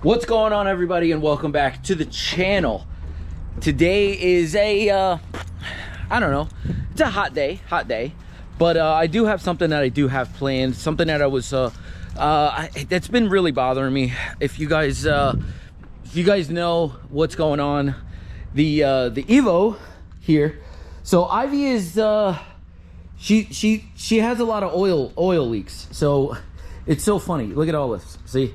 What's going on, everybody, and welcome back to the channel. Today is a I don't know, it's a hot day, but I do have something that I do have planned, something that I was that's been really bothering me. If you guys know what's going on, the Evo here. So Ivy is she has a lot of oil leaks. So it's so funny. Look at all this. See,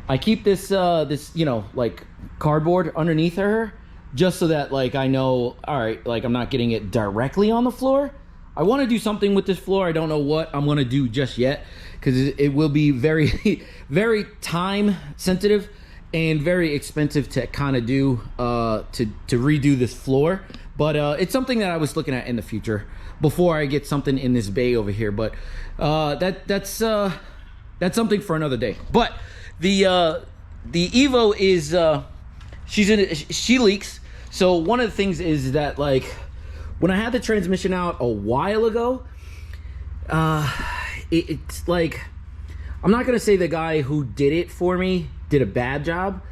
I keep this you know, like cardboard underneath her, just so that, like, I know, all right, like, I'm not getting it directly on the floor. I want to do something with this floor. I don't know what I'm going to do just yet, because it will be very very time sensitive and very expensive to kind of do to redo this floor. But it's something that I was looking at in the future before I get something in this bay over here. But that's something for another day. But the Evo is she leaks. So one of the things is that, like, when I had the transmission out a while ago, it's like, I'm not gonna say the guy who did it for me did a bad job,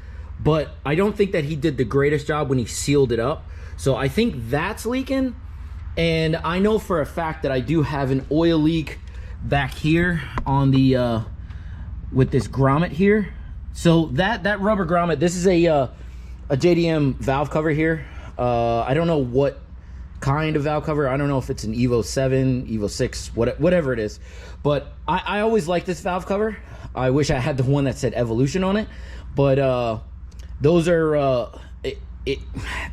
but I don't think that he did the greatest job when he sealed it up. So I think that's leaking, and I know for a fact that I do have an oil leak back here on the with this grommet here. So that rubber grommet, this is a JDM valve cover here. I don't know what kind of valve cover. I don't know if it's an Evo 7, Evo 6, whatever it is. But I always like this valve cover. I wish I had the one that said Evolution on it. But those are,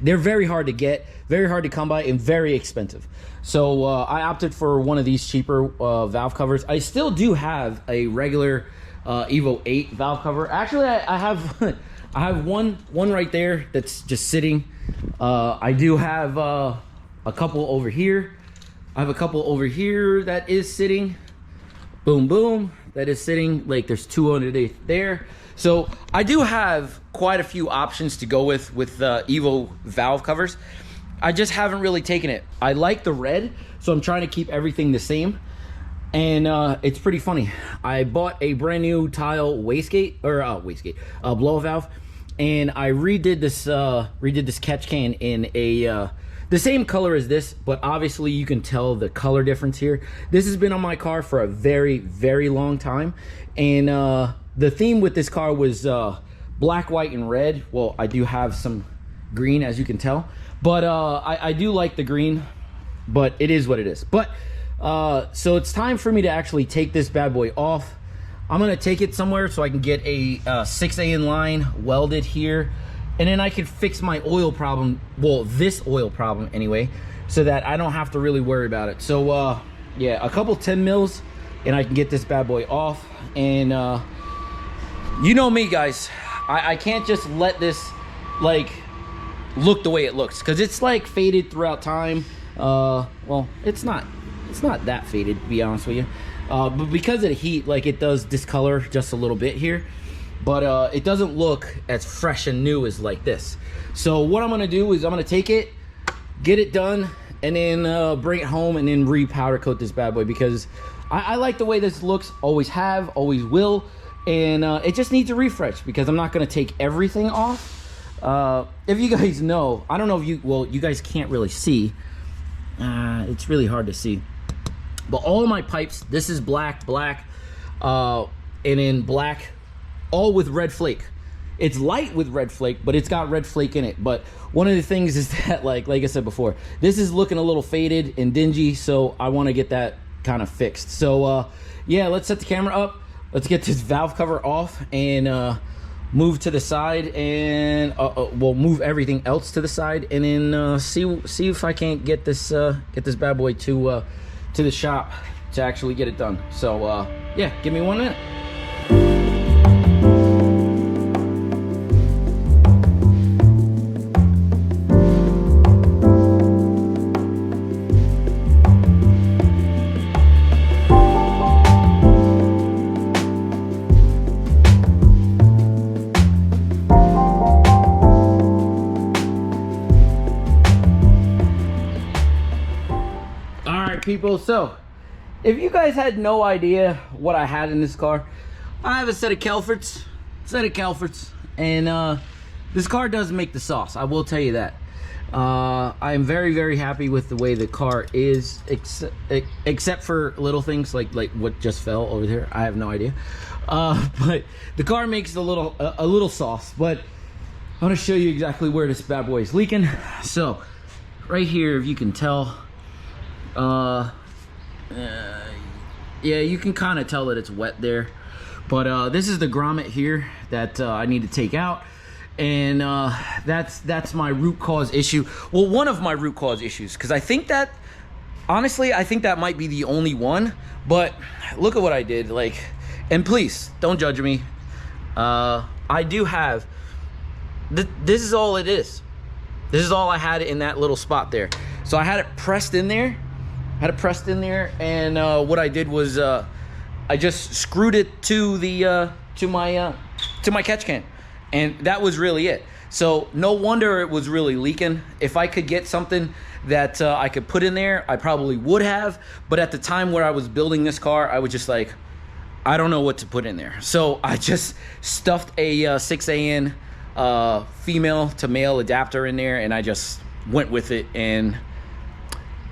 they're very hard to get, very hard to come by, and very expensive. So I opted for one of these cheaper valve covers. I still do have a regular Evo 8 valve cover. Actually, I have I have one right there that's just sitting. I do have a couple over here. I have a couple over here that is sitting. Boom, boom. That is sitting. Like, there's two underneath there. So I do have quite a few options to go with Evo valve covers. I just haven't really taken it. I like the red, so I'm trying to keep everything the same. And it's pretty funny. I bought a brand new tile wastegate, or blow valve, and I redid this catch can in a the same color as this, but obviously you can tell the color difference here. This has been on my car for a very, very long time, and the theme with this car was black, white, and red. Well, I do have some green, as you can tell, but I do like the green, but it is what it is. But so it's time for me to actually take this bad boy off. I'm gonna take it somewhere so I can get a 6A in line welded here, and then I can fix my oil problem, well, this oil problem anyway, so that I don't have to really worry about it. So yeah, a couple 10 mils and I can get this bad boy off. And you know me, guys, I can't just let this, like, look the way it looks, because it's like faded throughout time. Well, it's not that faded, to be honest with you, but because of the heat, like, it does discolor just a little bit here, but it doesn't look as fresh and new as like this. So what I'm gonna do is I'm gonna take it, get it done, and then bring it home and then re-powder coat this bad boy, because I like the way this looks. Always have, always will. And it just needs a refresh, because I'm not gonna take everything off. If you guys know, I don't know if you, well, you guys can't really see, it's really hard to see, but all of my pipes, this is black, and then black, all with red flake. It's light with red flake, but it's got red flake in it. But one of the things is that, like I said before, this is looking a little faded and dingy, so I want to get that kind of fixed. So yeah, let's set the camera up, let's get this valve cover off, and move to the side, and we'll move everything else to the side, and then see if I can't get this bad boy to the shop to actually get it done. So yeah, give me 1 minute. right, people, so if you guys had no idea what I had in this car, I have a set of Kelforts, and this car does make the sauce, I will tell you that. I am very, very happy with the way the car is, except for little things like what just fell over there. I have no idea. But the car makes a little sauce. But I'm gonna show you exactly where this bad boy is leaking. So right here, if you can tell, yeah, you can kind of tell that it's wet there. But this is the grommet here that I need to take out. And that's my root cause issue. Well, one of my root cause issues, because I think that, honestly, I think that might be the only one. But look at what I did. Like, and please don't judge me. I do have. This is all it is. This is all I had in that little spot there. So I had it pressed in there. And what I did was I just screwed it to the to my catch can. And that was really it. So no wonder it was really leaking. If I could get something that I could put in there, I probably would have. But at the time where I was building this car, I was just like, I don't know what to put in there. So I just stuffed a 6AN female to male adapter in there, and I just went with it. And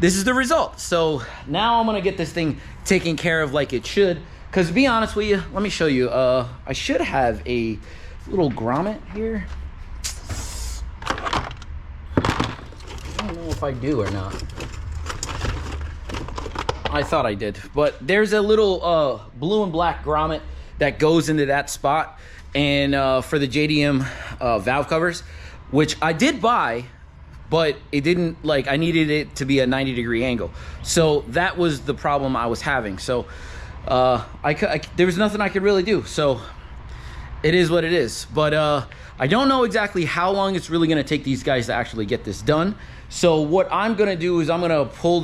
this is the result. So now I'm gonna get this thing taken care of like it should. Because to be honest with you, let me show you. I should have a little grommet here. I don't know if I do or not. I thought I did, but there's a little blue and black grommet that goes into that spot, and for the JDM valve covers, which I did buy, but it didn't, like, I needed it to be a 90-degree angle. So that was the problem I was having. So there was nothing I could really do. So it is what it is. But I don't know exactly how long it's really gonna take these guys to actually get this done. So what I'm gonna do is I'm gonna pull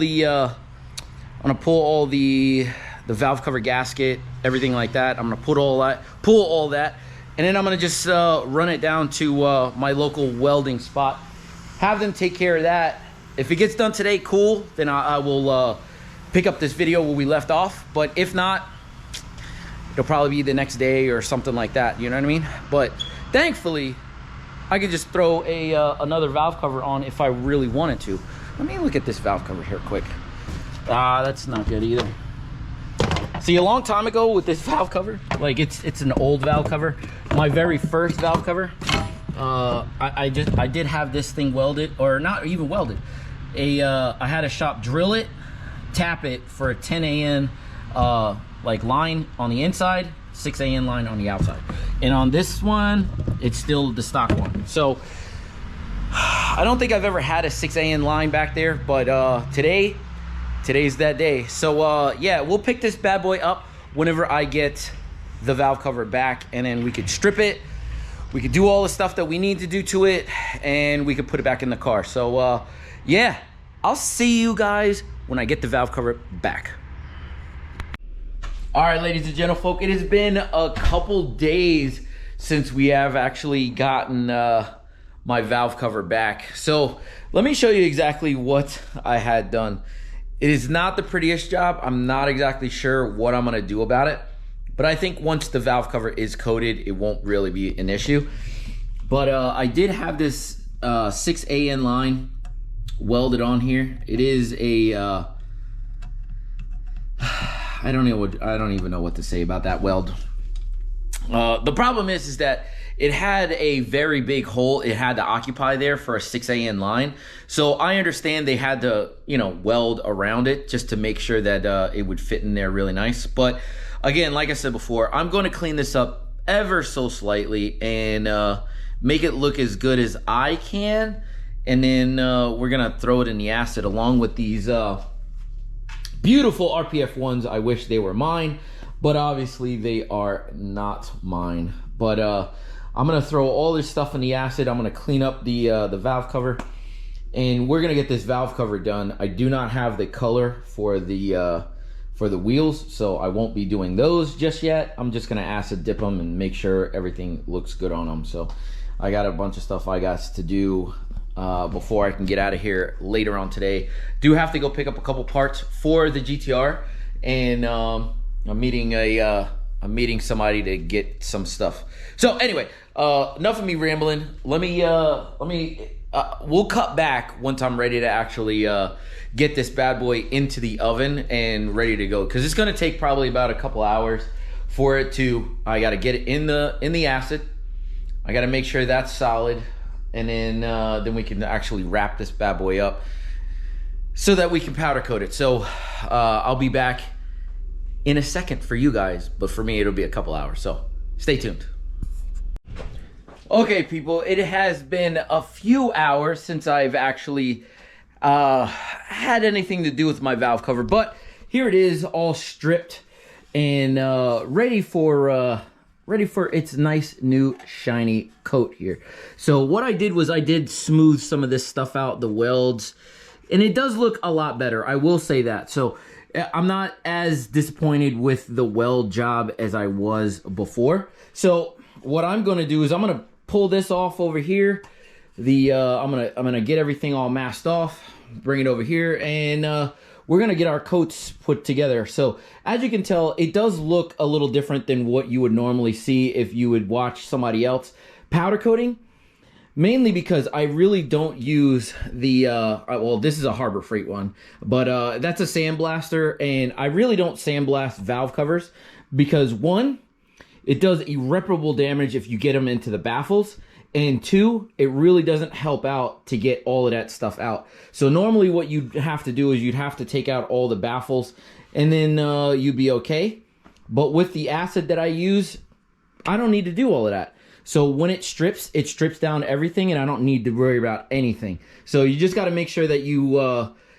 all the valve cover gasket, everything like that. I'm gonna pull all that, and then I'm gonna just run it down to my local welding spot. Have them take care of that. If it gets done today, cool. Then I will pick up this video where we left off. But if not, it'll probably be the next day or something like that, you know what I mean? But thankfully, I could just throw another valve cover on if I really wanted to. Let me look at this valve cover here quick. That's not good either. See, a long time ago with this valve cover, like it's an old valve cover. My very first valve cover, I did have this thing welded, or not even welded. I had a shop drill it, tap it for a 10AN like line on the inside, 6AN line on the outside. And on this one, it's still the stock one. So I don't think I've ever had a 6AN line back there, but today's that day. So yeah, we'll pick this bad boy up whenever I get the valve cover back, and then we could strip it. We could do all the stuff that we need to do to it, and we could put it back in the car. So yeah, I'll see you guys when I get the valve cover back. All right, ladies and gentlemen, it has been a couple days since we have actually gotten my valve cover back. So let me show you exactly what I had done. It is not the prettiest job. I'm not exactly sure what I'm gonna do about it, but I think once the valve cover is coated, it won't really be an issue. But I did have this 6AN line welded on here. It is a I don't even know what to say about that weld. The problem is that it had a very big hole it had to occupy there for a 6AN line. So I understand they had to, you know, weld around it just to make sure that it would fit in there really nice. But again, like I said before, I'm going to clean this up ever so slightly and make it look as good as I can. And then we're going to throw it in the acid along with these beautiful RPF ones. I wish they were mine, but obviously they are not mine. But I'm gonna throw all this stuff in the acid. I'm gonna clean up the valve cover, and we're gonna get this valve cover done. I do not have the color for the wheels, so I won't be doing those just yet. I'm just gonna acid dip them and make sure everything looks good on them. So I got a bunch of stuff I got to do before I can get out of here later on today. Do have to go pick up a couple parts for the GTR, and I'm meeting somebody to get some stuff. So anyway, enough of me rambling. We'll cut back once I'm ready to actually get this bad boy into the oven and ready to go, because it's going to take probably about a couple hours for it to. I got to get it in the acid. I got to make sure that's solid, and then we can actually wrap this bad boy up so that we can powder coat it. So I'll be back in a second for you guys, but for me it'll be a couple hours, so stay tuned. Okay people, it has been a few hours since I've actually had anything to do with my valve cover, but here it is, all stripped and ready for its nice new shiny coat here. So what I did was I did smooth some of this stuff out, the welds, and it does look a lot better, I will say that. So I'm not as disappointed with the weld job as I was before. So what I'm going to do is I'm going to pull this off over here. I'm going to get everything all masked off, bring it over here, and we're going to get our coats put together. So as you can tell, it does look a little different than what you would normally see if you would watch somebody else powder coating. Mainly because I really don't use the, well, this is a Harbor Freight one, but that's a sandblaster, and I really don't sandblast valve covers because, one, it does irreparable damage if you get them into the baffles, and two, it really doesn't help out to get all of that stuff out. So normally what you'd have to do is you'd have to take out all the baffles, and then you'd be okay. But with the acid that I use, I don't need to do all of that. So when it strips down everything, and I don't need to worry about anything. So you just got to make sure that you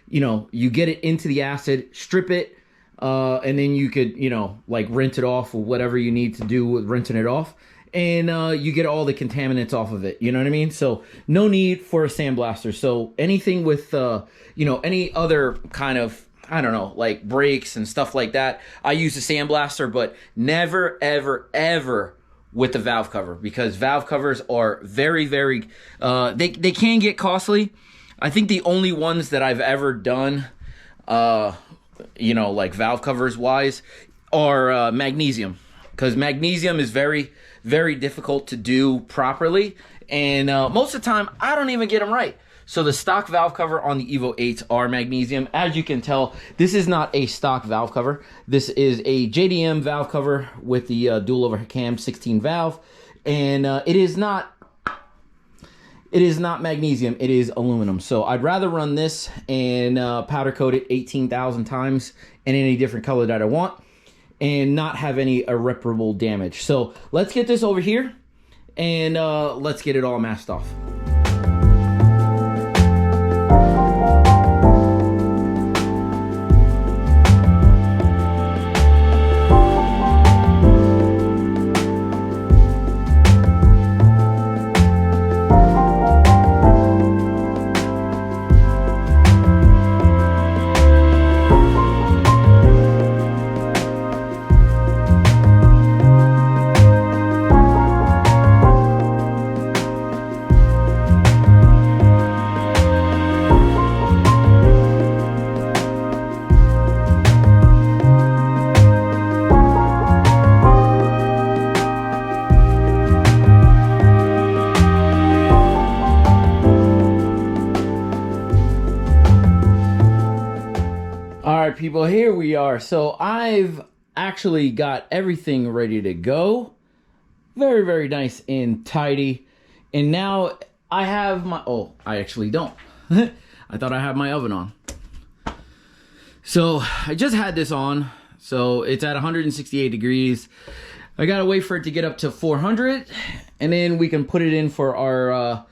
you get it into the acid, strip it, and then you could, like rinse it off or whatever you need to do with rinsing it off, and you get all the contaminants off of it. You know what I mean? So no need for a sandblaster. So anything with any other kind of, I don't know, like brakes and stuff like that, I use a sandblaster, but never, ever, ever with the valve cover, because valve covers are very, very, they can get costly. I think the only ones that I've ever done, like valve covers wise, are magnesium, because magnesium is very, very difficult to do properly, and most of the time I don't even get them right. So the stock valve cover on the Evo 8s are magnesium. As you can tell, this is not a stock valve cover. This is a JDM valve cover with the dual overcam 16 valve, and it is not magnesium, it is aluminum. So I'd rather run this and powder coat it 18,000 times in any different color that I want, and not have any irreparable damage. So let's get this over here, and let's get it all masked off. Alright people, here we are. So I've actually got everything ready to go. Very, very nice and tidy. And now I have my, oh, I actually don't. I thought I had my oven on. So I just had this on. So it's at 168 degrees. I gotta wait for it to get up to 400, and then we can put it in for our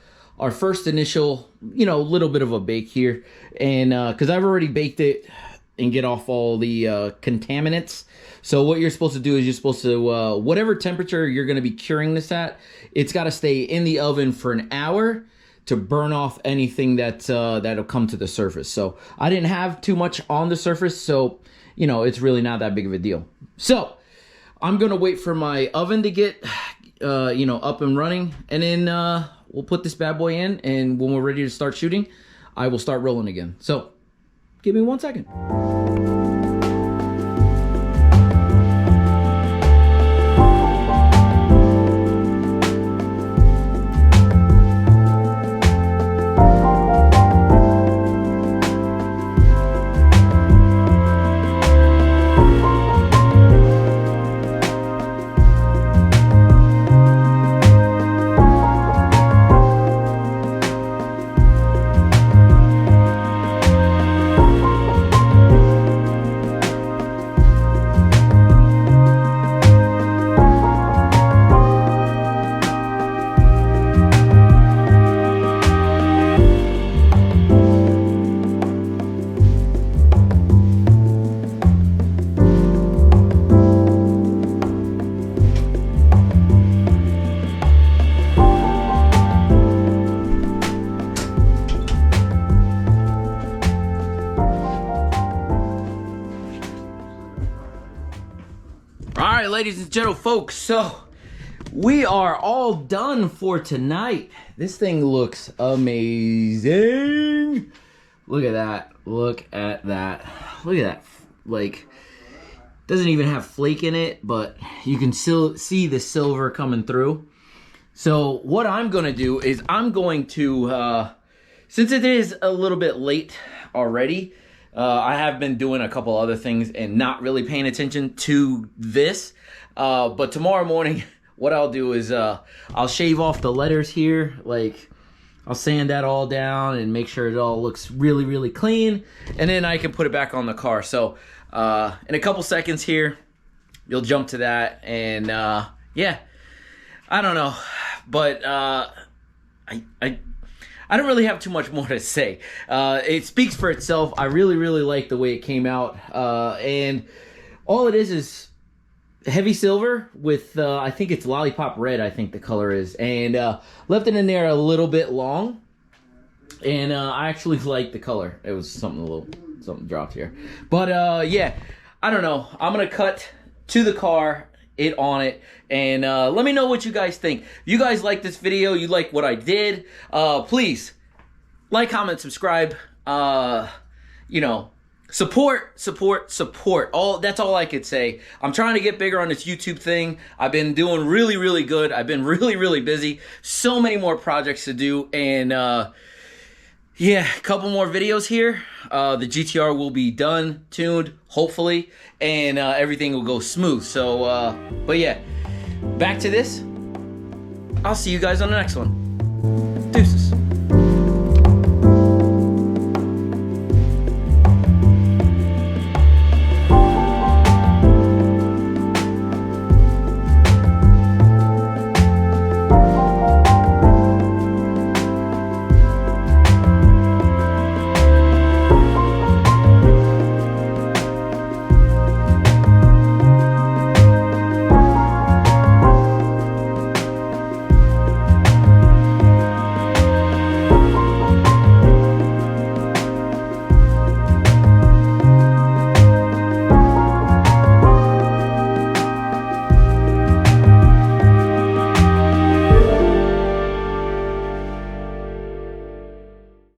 first initial, little bit of a bake here. And because I've already baked it and get off all the contaminants. So what you're supposed to do is you're supposed to, whatever temperature you're going to be curing this at, it's got to stay in the oven for an hour to burn off anything that that'll come to the surface. So I didn't have too much on the surface, so it's really not that big of a deal. So I'm going to wait for my oven to get up and running, and then we'll put this bad boy in, and when we're ready to start shooting, I will start rolling again. So give me 1 second. All right, ladies and gentle folks, so we are all done for tonight. This thing looks amazing. Look at that. Look at that. Look at that. Like, doesn't even have flake in it, but you can still see the silver coming through. So what I'm going to do is I'm going to, since it is a little bit late already, I have been doing a couple other things and not really paying attention to this. But tomorrow morning, what I'll do is I'll shave off the letters here. Like, I'll sand that all down and make sure it all looks really, really clean. And then I can put it back on the car. So in a couple seconds here, you'll jump to that. And yeah, I don't know. But I don't really have too much more to say. It speaks for itself. I really, really like the way it came out. And all it is heavy silver with, I think it's lollipop red, I think the color is. And left it in there a little bit long. And I actually like the color. It was something dropped here. But yeah, I don't know. I'm going to cut to the car, it on it, and let me know what you guys think. If you guys like this video, you like what I did, please like, comment, subscribe. You know, support. That's all I could say. I'm trying to get bigger on this YouTube thing. I've been doing really, really good. I've been really, really busy. So many more projects to do, and yeah, a couple more videos here. The GTR will be done, tuned, hopefully, and everything will go smooth. So, but yeah, back to this. I'll see you guys on the next one.